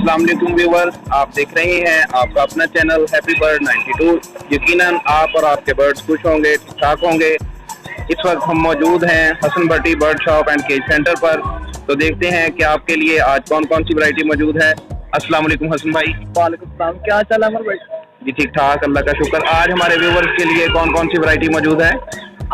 अस्सलाम वालेकुम व्यूअर्स, आप देख रहे हैं आपका अपना चैनल हैप्पी बर्ड 92। यकीनन आप और आपके बर्ड्स खुश होंगे, ठीक ठाक होंगे। इस वक्त हम मौजूद हैं Hasan Bhatti bird shop and cage centre पर। तो देखते हैं कि आपके लिए आज कौन कौन सी वैरायटी मौजूद है। अस्सलाम वालेकुम हसन भाई। वालेकुम सलाम, क्या हाल चाल है अमर भाई? जी ठीक ठाक, अल्लाह का शुक्र। आज हमारे व्यूअर्स के लिए कौन कौन सी वैरायटी मौजूद है?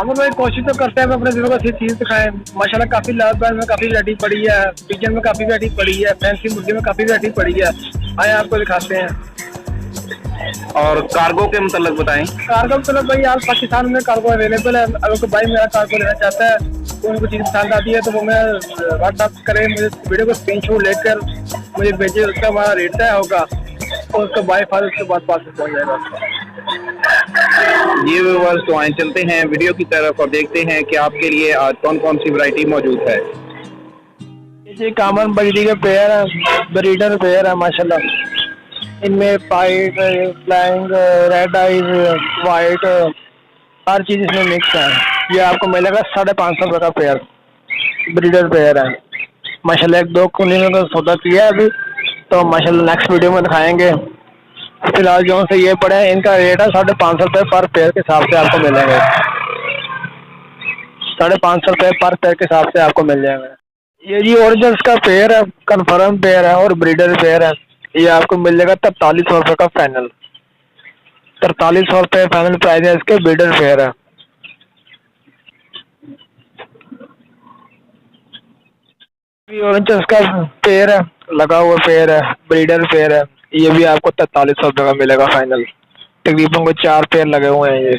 अमर भाई कोशिश तो करते हैं अपने व्यूअर्स को अच्छी चीज़ दिखाएं। माशाल्लाह काफ़ी लाभ बैंड में काफ़ी वैरायटी पड़ी है, पिजन में काफ़ी वैरायटी पड़ी है, फैंसी मुर्गी में काफ़ी वैरायटी पड़ी है। आए आपको दिखाते हैं। और कार्गो के मतलब बताएं। कार्गो मतलब भाई आज पाकिस्तान में कार्गो अवेलेबल है। अगर कोई भाई मेरा कार्गो लेना चाहता है तो उनको चीज़ पसंद आती है तो वो मैं व्हाट्सअप करें, मुझे वीडियो को स्क्रीनशॉट लेकर मुझे भेजे, उसका हमारा रेट तय होगा और उसका बाई फाइल उसके बाद पास पहुँच जाएगा। ये व्यूअर्स तो आए चलते हैं वीडियो की तरफ और देखते हैं कि आपके लिए आज कौन कौन सी वैरायटी मौजूद है। ये कॉमन बजरी के पेयर है, ब्रीडर पेयर है माशाल्लाह। इनमें पाइट, फ्लाइंग, रेड आइज, वाइट, हर चीज़ इसमें मिक्स है। ये आपको मिलेगा 550 रुपये का पेयर, ब्रीडर पेयर है माशाल्लाह। एक दो कुली में तो सौदा किया है अभी, तो माशाल्लाह नेक्स्ट वीडियो में दिखाएंगे। फिलहाल जो से ये पड़े हैं, इनका रेट है 550 रुपये पर पेयर के हिसाब से आपको मिलेंगे। 550 रुपये पर पेयर के हिसाब से आपको मिल जाएगा। ये जी ओरिजिनल्स का पेयर है, कन्फर्म पेयर है और ब्रीडर पेयर है। ये आपको मिल जाएगा 4300 रुपये का फाइनल। 4300 रुपये फाइनल प्राइस है इसके, ब्रीडर पेयर है। ओरिजिनल्स का पेयर है, लगा हुआ पेयर है, ब्रीडर पेयर है। ये भी आपको 4300 रुपये का मिलेगा फाइनल। तकरीबन कोई 4 पेयर लगे हुए हैं ये।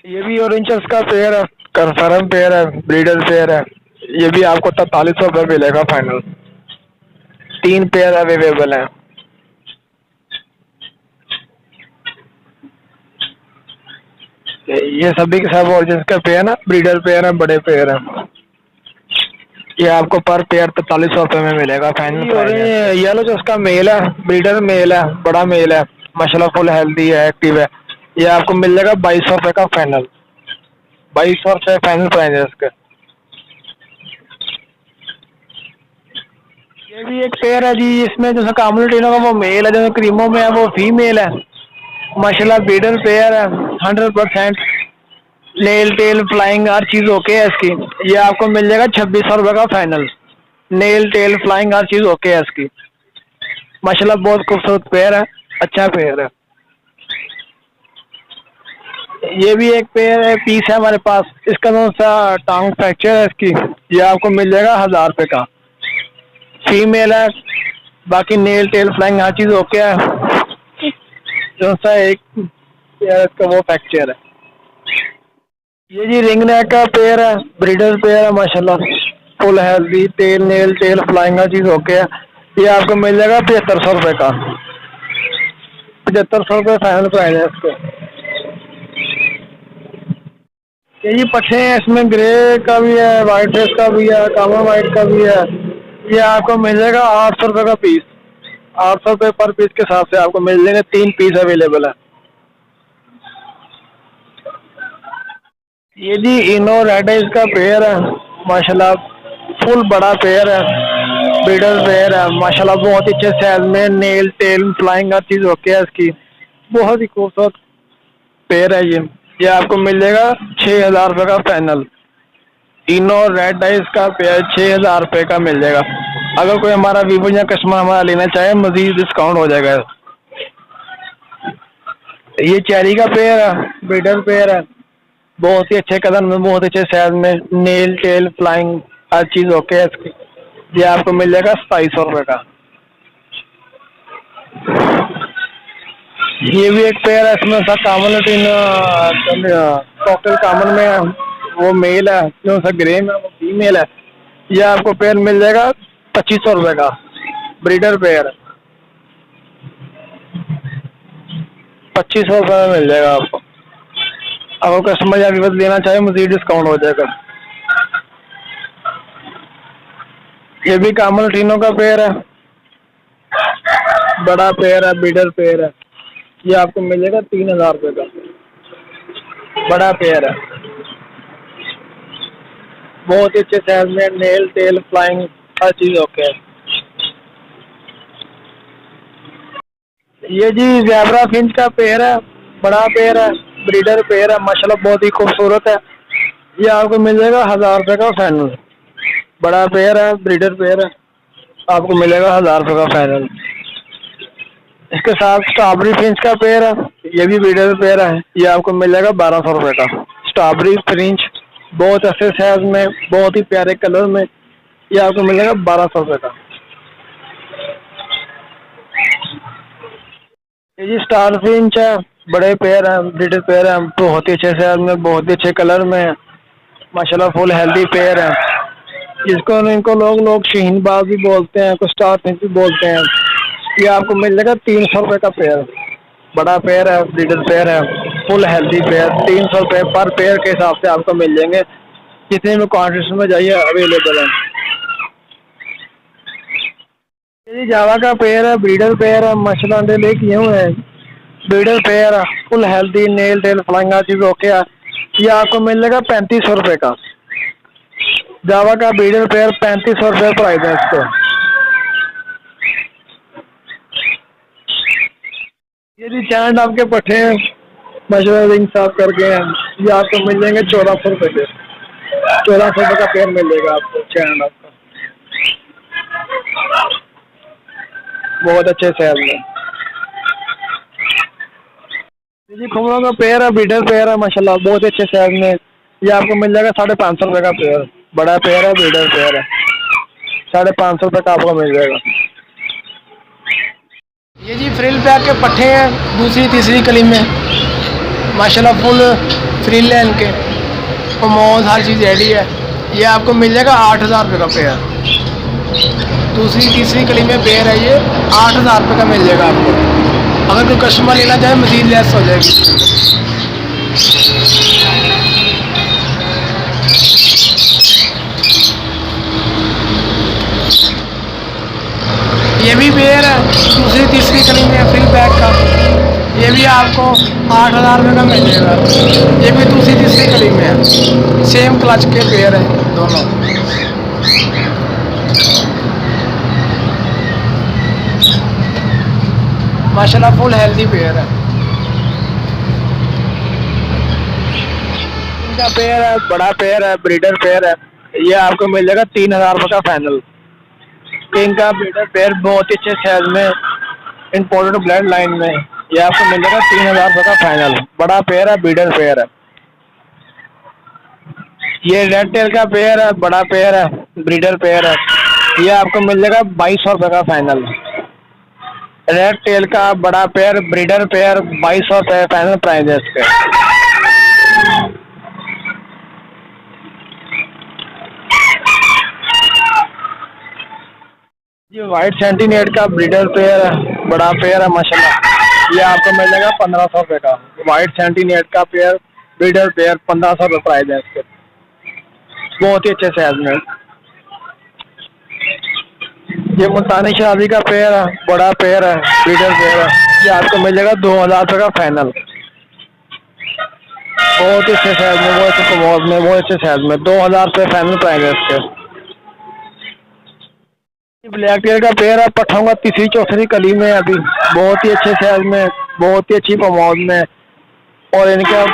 ये भी ओरिजिनल्स का पेयर है, कन्फर्म पेयर है, ब्रीडर पेयर है। ये भी आपको 4300 रुपये मिलेगा फाइनल। 3 पेयर अवेलेबल हैं। ये सभी के सब ओरिजिनल्स का पेयर ना, ब्रीडर पेयर है, बड़े पेयर है। ये आपको पर पेयर 4300 रुपये में मिलेगा फाइनल। और येलो जो उसका मेल है, ब्रीडर मेल है, बड़ा मेल है माशाल्लाह, फुल हेल्दी है, एक्टिव है। ये आपको मिल जाएगा 2200 रुपये का फाइनल। 2200 रुपये फाइनल प्राइस है इसका। ये भी एक पेयर है जी, इसमें जो कामुलेटिनो का वो मेल है, जो क्रीमो में है वो फीमेल है माशाल्लाह। ब्रीडर पेयर है 100%। नेल टेल फ्लाइंग हर चीज़ ओके है इसकी। ये आपको मिल जाएगा 2600 रुपये का फाइनल। नेल टेल फ्लाइंग हर चीज़ ओके है इसकी माशाल्लाह। बहुत खूबसूरत पेयर है, अच्छा पेयर है। ये भी एक पेयर है, पीस है हमारे पास। इसका कौन सा टांग फ्रैक्चर है इसकी। ये आपको मिल जाएगा 1000 रुपये का। फीमेल है, बाकी नेल टेल फ्लाइंग हर चीज़ ओके है। जो सा एक पेयर इसका वो फ्रैक्चर है। ये जी रिंग नेक का पेयर है, ब्रीडर पेयर है माशाल्लाह, full healthy, tail nail tail flying हर चीज़ ओके है। ये आपको मिल जाएगा 7500 रुपये का। 7500 रुपये फाइनल प्राइस है इसको। ये जी पट्टे हैं, इसमें ग्रे का भी है, वाइट फेस का भी है, कामन वाइट का भी है। ये आपको मिल जाएगा 800 रुपये का पीस। 800 रुपये पर पीस के हिसाब से आपको मिल जाएंगे। 3 पीस अवेलेबल है। ये जी इनो रेड है, इसका पेयर है माशाल्लाह, फुल बड़ा पेयर है, ब्रीडर पेयर है माशाल्लाह। बहुत अच्छे साइज में, नेल टेल फ्लाइंग हर चीज़ ओके है इसकी। बहुत ही खूबसूरत पेयर है ये आपको मिल जाएगा 6000 रुपये का फाइनल। इनो रेड है, इसका पेयर 6000 रुपये का मिल जाएगा। अगर कोई हमारा वीवर या कस्टमर हमारा लेना चाहे, मजीद डिस्काउंट हो जाएगा। ये चेरी का पेयर है, ब्रीडर पेयर है, बहुत ही अच्छे कलर में, बहुत अच्छे साइज में, नेल टेल फ्लाइंग हर चीज़ ओके है इसकी। ये आपको मिल जाएगा 2700 रुपये का। ये भी एक पेयर है, इसमें सा कामन टोटल कामन में है, वो मेल है, जो सा ग्रे में वो फीमेल है। ये आपको पेयर मिल जाएगा 2500 रुपये का, ब्रीडर पेयर 2500 रुपये में मिल जाएगा आपको। अगर कस्टमर या विवत लेना चाहे, मज़ीद डिस्काउंट हो जाएगा। ये भी कामन टीनो का पेयर है, बड़ा पेयर है, ब्रीडर पेयर है। ये आपको मिलेगा 3000 रुपये का, बड़ा पेयर है। बहुत ही अच्छे साइज में, नेल टेल फ्लाइंग हर चीज ओके है। ये जी ज़ेब्रा फिंच का पेयर है, बड़ा पेयर है, ब्रीडर पेयर है, माशाल्लाह बहुत ही खूबसूरत है। ये आपको मिल जाएगा 1000 रुपये का फाइनल। बड़ा पेयर है, ब्रीडर पेयर है, आपको मिलेगा 1000 रुपये का फाइनल। इसके साथ स्ट्रॉबेरी फिंच का पेयर है, ये भी ब्रीडर पेयर है, ये आपको मिल जाएगा 1200 रुपये का। स्ट्रॉबेरी फिंच बहुत अच्छे साइज में, बहुत ही प्यारे कलर में, ये आपको मिल जाएगा 1200 रुपये का। ये जी स्टार फिंच है, बड़े पेयर हैं, ब्रीडर पेयर हैं, बहुत ही अच्छे साइज में, बहुत ही अच्छे कलर में, माशाल्लाह फुल हेल्दी पेयर है। इसको इनको लोग शीहीनबाज भी बोलते हैं, कुछ स्टार फिंच भी बोलते हैं। ये आपको मिल जाएगा 300 रुपये का पेयर। बड़ा पेयर है, ब्रीडर पेयर है, फुल हेल्दी पेयर, 300 रुपये पर पेयर के हिसाब से आपको मिल जाएंगे। जितने भी क्वान्टिटी में जाइए अवेलेबल है। ये जावा का पेयर है, ब्रीडर पेयर है, माशाल्लाह अंडे ले किए हुए हैं। ब्रीडर पेयर है, full healthy, nail tail flying चीज ओके है। ये आपको मिल जाएगा 3500 रुपये का। जावा का ब्रीडर पेयर 3500 रुपये प्राइस है इसको। ये जी चैंड आपके पट्टे हैं, माशाल्लाह रिंग साफ करके हैं, ये आपको मिल जाएंगे 1400 रुपये के। 1400 रुपये का पेयर मिल जाएगा आपको चैंड आपका, बहुत अच्छे साइज में। जी खुमरों का पेयर है, ब्रीडर पेयर है, माशाल्लाह बहुत अच्छे साइज में, ये आपको मिल जाएगा 550 रुपये का पेयर। बड़ा पेयर है, ब्रीडर पेयर है, 550 रुपये का आपको मिल जाएगा। ये जी फ्रिल पैक के पट्टे हैं, दूसरी तीसरी कली में, माशाल्लाह फुल फ्रिल है इनके, मोज हर चीज़ रेडी है। ये आपको मिल जाएगा 8000 रुपये का पेयर। दूसरी तीसरी कली में पेयर है, ये 8000 रुपये का मिल जाएगा आपको। अगर कोई कस्टमर लेना चाहे मज़ीद लेस हो जाएगी। ये भी पेयर है, दूसरी तीसरी कली में फ्रिल पैक का, ये भी आपको 8000 रुपये का मिल जाएगा। ये भी दूसरी तीसरी कली में है, सेम क्लच के पेयर है दोनों। माशाल्लाह फुल हेल्दी पेयर है। इनका पेयर है, बड़ा पेयर है, ब्रीडर पेयर है, ये आपको मिल जाएगा 3000 रुपये का फाइनल। इनका ब्रीडर पेयर बहुत ही अच्छे साइज में, इंपोर्टेड ब्लड लाइन में, ये आपको मिल जाएगा 3000 रुपये का फाइनल। बड़ा पेयर है, ब्रीडर पेयर है। ये रेड टेल का पेयर है, बड़ा पेयर है, ब्रीडर पेयर है, ये आपको मिल जाएगा 2200 रुपये का फाइनल। रेड टेल का बड़ा पेयर, ब्रीडर पेयर 2200 रुपये फाइनल प्राइस है इसके। ये वाइट सेंटीनेट का ब्रीडर पेयर है, बड़ा पेयर है, माशाल्लाह ये आपको मिल जाएगा 1500 रुपये का। वाइट सेंटीनेट का पेयर, ब्रीडर पेयर 1500 रुपये प्राइस है इसके, बहुत ही अच्छे साइज में। ये मुल्तानी शराबी का पेयर है, बड़ा पेयर है, ब्रीडर पेयर है, ये आपको मिल जाएगा 2000 रुपये का फाइनल। बहुत ही अच्छे साइज में, बहुत अच्छे कमोज में, बहुत अच्छे साइज में, 2000 रुपये फाइनल प्राइस है इसके। ब्लैक टेल का पेयर है, पट्ठों का तीसरी चौथी कली में अभी, बहुत ही अच्छे साइज में, बहुत ही अच्छी कमोज में, और इनका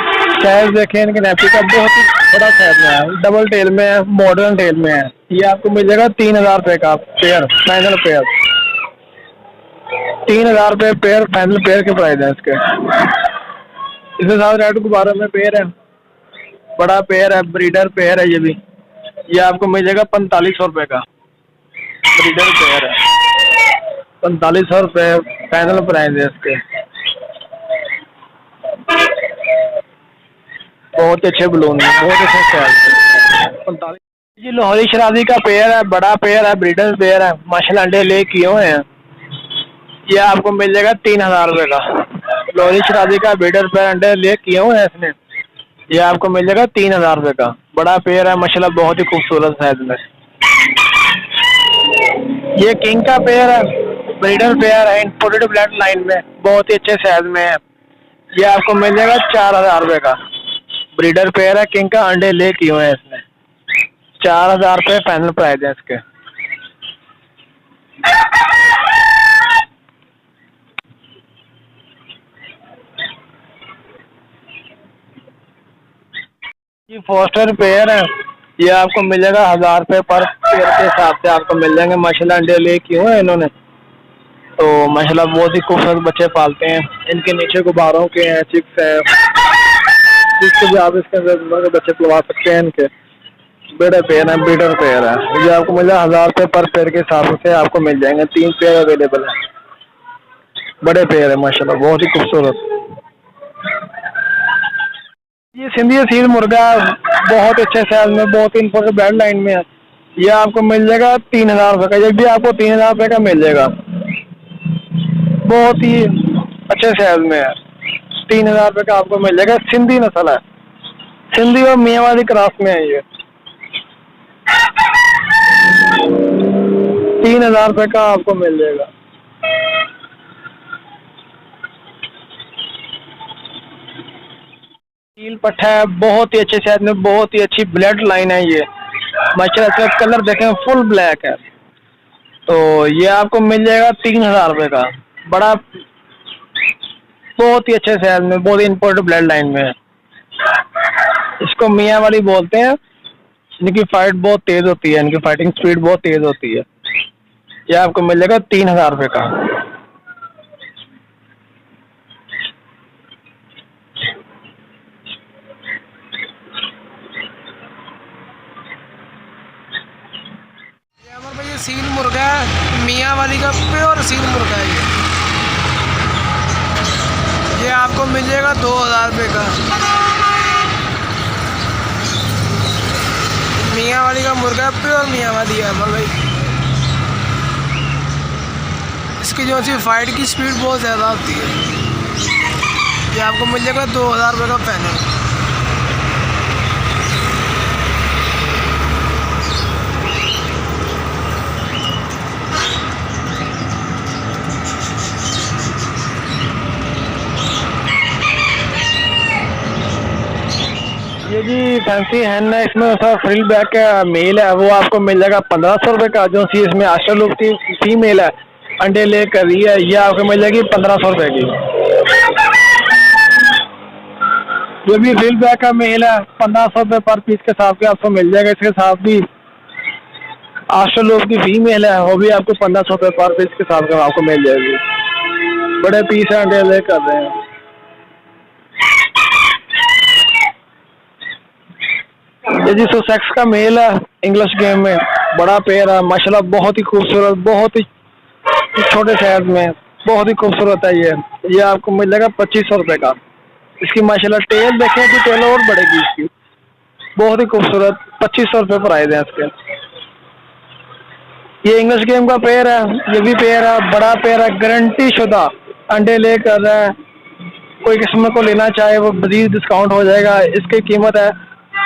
साइज देखें, इनके नेपी का बहुत ही बड़ा साइज में है, डबल टेल में है, मॉडर्न टेल में है। ये आपको मिल जाएगा 3000 रुपये का पेयर, फाइनल पेयर। 3000 रुपये पेयर, फाइनल पेयर के प्राइस है इसके। इसके साथ रेड गुब्बारा में पेयर है, बड़ा पेयर है, ब्रीडर पेयर है, ये आपको मिल जाएगा 4500 रुपये का। ब्रीडर पेयर है, 4500 रुपये फाइनल प्राइस है इसके। बहुत अच्छे बलून है, बहुत अच्छे साइज। 45। ये लाहौरी शराजी का पेयर है, बड़ा पेयर है, ब्रीडर पेयर है, माशाल्लाह अंडे ले किए हुए हैं, ये आपको मिल जाएगा 3000 रुपये का। लाहौरी शराजी का ब्रीडर पेयर, अंडे ले किए हुए हैं इसने, ये आपको मिल जाएगा 3000 रुपये का। बड़ा पेयर है, माशाल्लाह बहुत ही खूबसूरत साइज में। ये किंग का पेयर है, ब्रीडर पेयर है, इंपोर्टेड ब्लड लाइन में, बहुत ही अच्छे साइज में है, ये आपको मिल जाएगा 4000 रुपये का। ब्रीडर पेयर है किंग का, अंडे ले किए हुए हैं इसने, 4,000 रुपये फाइनल प्राइस है इसके। ये फोस्टर पेयर है, ये आपको मिलेगा 1,000 रुपये पर पेयर के हिसाब से आपको मिल जाएंगे। माशाल्लाह अंडे ले क्यों है इन्होंने, तो माशाल्लाह बहुत ही खूबसूरत बच्चे पालते हैं। इनके नीचे गुब्बारों के हैं, चिक्स हैं, जिसके भी आप इसके अंदर बच्चे पलवा सकते हैं। इनके बड़े पेयर हैं, ब्रीडर पेयर है। ये आपको मिल जाएगा 1,000 रुपये पर पेयर के हिसाब से आपको मिल जाएंगे। 3 पेयर अवेलेबल है, बड़े पेयर है माशाल्लाह, बहुत ही खूबसूरत। ये सिंधी असील मुर्गा बहुत अच्छे साइज में, बहुत ही इंपोर्टेंट ब्लड लाइन में है। ये आपको मिल जाएगा 3,000 रुपये का। ये भी आपको 3,000 रुपये का मिल जाएगा, बहुत ही अच्छे साइज में है। 3,000 रुपये का आपको मिल जाएगा। सिंधी नस्ल है, सिंधी और मियांवाली क्रॉस में है। ये 3,000 रुपये का आपको मिल जाएगा। नील पट्टा है, बहुत ही अच्छे साइज में, बहुत ही अच्छी ब्लड लाइन है। ये माशाल्लाह इसका कलर देखें फुल ब्लैक है। तो ये आपको मिल जाएगा 3,000 रुपये का। बड़ा बहुत ही अच्छे साइज में, बहुत ही इंपोर्टेंट ब्लड लाइन में है। इसको मियांवाली बोलते हैं। इनकी फाइट बहुत तेज होती है, इनकी फाइटिंग स्पीड बहुत तेज होती है। ये आपको मिल जाएगा 3,000 रुपये का। ये सील मुर्गा है, मियांवाली का प्योर सील मुर्गा है। ये आपको मिल जाएगा 2,000 रुपये का। मियांवाली का मुर्गा प्योर मियांवाली है भाई। इसकी जो सी फाइट की स्पीड बहुत ज़्यादा होती है। ये आपको मिल जाएगा 2,000 रुपये का पैनल। ये जी फैंसी हैन है, इसमें सर फ्रिल बैक का मेल है, वो आपको मिल जाएगा 1,500 रुपये का। जो सी इसमें आस्टर लुक की फीमेल है, अंडे ले कर रही है, ये आपको मिल जाएगी 1,500 रुपये की। जो भी फ्रिल बैक का मेल है 1,500 रुपये पर पीस के हिसाब के आपको मिल जाएगा। इसके साथ भी आस्टर लुक की फीमेल है, वो भी आपको 1,500 रुपये पर पीस के हिसाब से आपको मिल जाएगी। बड़े पीस है, अंडे ले कर रहे हैं। ये जी सेक्स का मेल है, इंग्लिश गेम में, बड़ा पेयर है माशाल्लाह, बहुत ही खूबसूरत, बहुत ही छोटे साइज में, बहुत ही खूबसूरत है। ये आपको मिल जाएगा 2,500 रुपये का। इसकी माशाल्लाह टेल देखें कि टेल और बढ़ेगी इसकी, बहुत ही खूबसूरत। 2,500 रुपये प्राइस है इसके। ये इंग्लिश गेम का पेयर है, ये भी पेयर है, बड़ा पेयर है, गारंटी शुदा अंडे ले कर रहा है। कोई किस्म को लेना चाहे वो मजीद डिस्काउंट हो जाएगा। इसकी कीमत है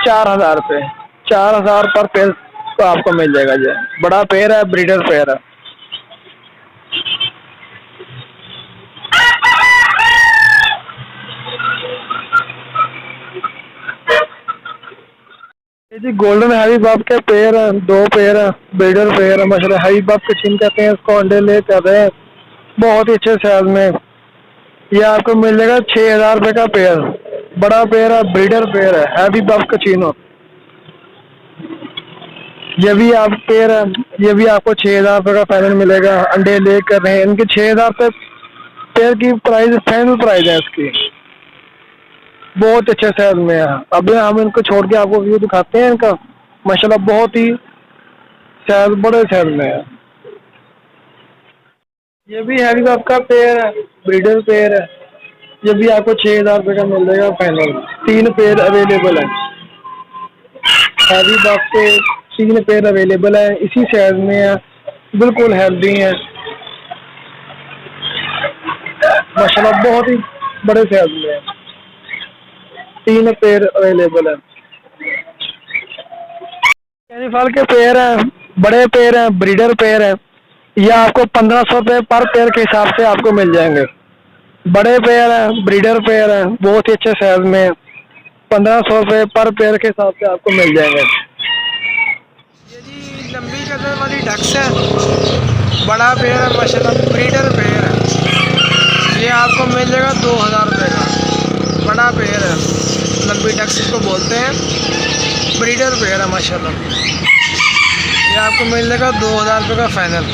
4,000 रुपये। 4,000 पर पेयर तो आपको मिल जाएगा। ये बड़ा पेयर है, ब्रीडर पेयर है। ये जी गोल्डन हैवी बफ के पेयर है, 2 पेयर है, ब्रीडर पेयर है माशाल्लाह। हैवी बफ के छीन कहते हैं इसको, अंडे ले कर रहे हैं, बहुत ही अच्छे साइज में। ये आपको मिल जाएगा 6,000 रुपये का पेयर। बड़ा पेयर है, ब्रीडर पेयर है, हैवी बफ का चीनो। ये भी आप पेयर है, ये भी आपको 6,000 रुपये का फाइनल मिलेगा। अंडे ले कर रहे हैं, इनके 6,000 रुपये पेयर की प्राइस फाइनल प्राइस है इसकी। बहुत अच्छे साइज में है। अभी हम इनको छोड़ के आपको व्यू दिखाते हैं इनका, माशाल्लाह बहुत ही साइज, बड़े साइज में है। ये भी हैवी बफ का पेयर है, ब्रीडर पेयर है। ये भी आपको 6,000 रुपये का मिल जाएगा फाइनल। 3 पेयर अवेलेबल है, हैवी बफ के 3 पेयर अवेलेबल है, इसी साइज में है, बिल्कुल हेल्दी है माशाल्लाह, बहुत ही बड़े साइज में है। 3 पेयर अवेलेबल है। कैनिफाल के पेयर हैं, बड़े पेयर हैं, ब्रीडर पेयर है। ये आपको 1,500 रुपये पर पेयर के हिसाब से आपको मिल जाएंगे। बड़े पेयर हैं, ब्रीडर पेयर हैं, बहुत ही अच्छे साइज में, 1,500 रुपये पर पेयर के हिसाब से आपको मिल जाएंगे। पैनल वाली डक्स है, बड़ा पेयर है माशाल्लाह, ब्रीडर पेयर है। ये आपको मिल जाएगा 2000 रुपये का। बड़ा पेयर है, लंबी डक्स इसको बोलते हैं, ब्रीडर पेयर है माशाल्लाह। ये आपको मिल जाएगा 2000 रुपये का फाइनल।